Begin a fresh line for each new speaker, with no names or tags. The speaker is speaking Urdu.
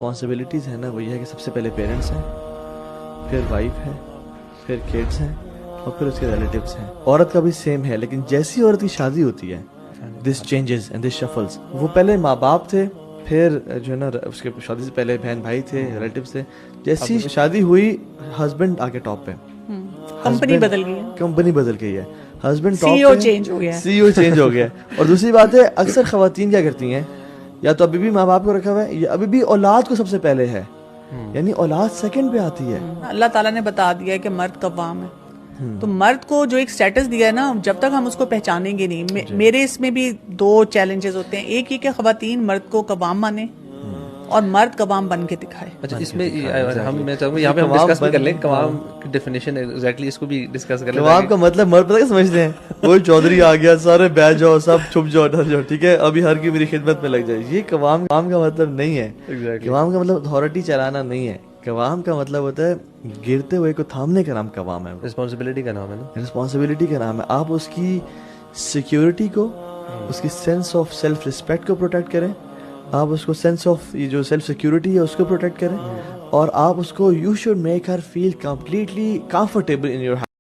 رسپانسبلٹیز ہیں نا وہ یہ ہے کہ سب سے پہلے پیرنٹس ہیں، پھر وائف ہے، پھر کڈس ہیں اور پھر اس کے ریلیٹیوز ہیں. عورت کا بھی سیم ہے، لیکن جیسی عورت کی شادی ہوتی ہے دس چینجز اینڈ دس شفلز. وہ پہلے ماں باپ تھے، پھر جو ہے نا اس کے شادی سے پہلے بہن بھائی تھے، ریلیٹیوز تھے. جیسی شادی ہوئی ہسبینڈ آگے ٹاپ پہ،
کمپنی بدل گئی ہے،
کمپنی بدل گئی ہے، ہسبینڈ
سی ای او چینج ہو گیا ہے،
سی ای او چینج ہو گیا ہے. اور دوسری بات ہے اکثر خواتین کیا کرتی ہیں، یا تو ابھی بھی ماں باپ کو رکھا ہوا ہے یا ابھی بھی اولاد کو سب سے پہلے ہے، یعنی اولاد سیکنڈ پہ آتی ہے.
اللہ تعالیٰ نے بتا دیا ہے کہ مرد قوام ہے، تو مرد کو جو ایک سٹیٹس دیا ہے نا، جب تک ہم اس کو پہچانیں گے نہیں. میرے اس میں بھی دو چیلنجز ہوتے ہیں، ایک یہ کہ خواتین مرد کو قوام مانے اور مرد قوام بن کے دکھائے.
اچھا اس میں میں چاہوں گا یہاں پہ ہم ڈسکس بھی کر لیں قوام کی ڈیفینیشن ایگزیکٹلی، اس کو بھی ڈسکس کر لیں.
قوام کا مطلب مرد پتہ کیا سمجھتے ہیں، کوئی چودھری آ گیا سارے بیٹھ جاؤ سب چھپ جاؤ ڈر جاؤ، ٹھیک ہے ابھی ہر کی میری خدمت میں لگ جائے. یہ قوام کا مطلب نہیں ہے. قوام کا مطلب اتھارٹی چلانا نہیں ہے. قوام کا مطلب ہوتا ہے گرتے ہوئے کو تھامنے کا نام قوام ہے.
رسپانسبلٹی کا نام ہے نا،
رسپانسبلٹی کا نام ہے. آپ اس کی سیکیورٹی کو، اس کی سینس آف سیلف رسپیکٹ کو پروٹیکٹ کریں، آپ اس کو سینس آف یہ جو سیلف سیکیورٹی ہے اس کو پروٹیکٹ کریں، اور آپ اس کو you should make her feel completely comfortable in your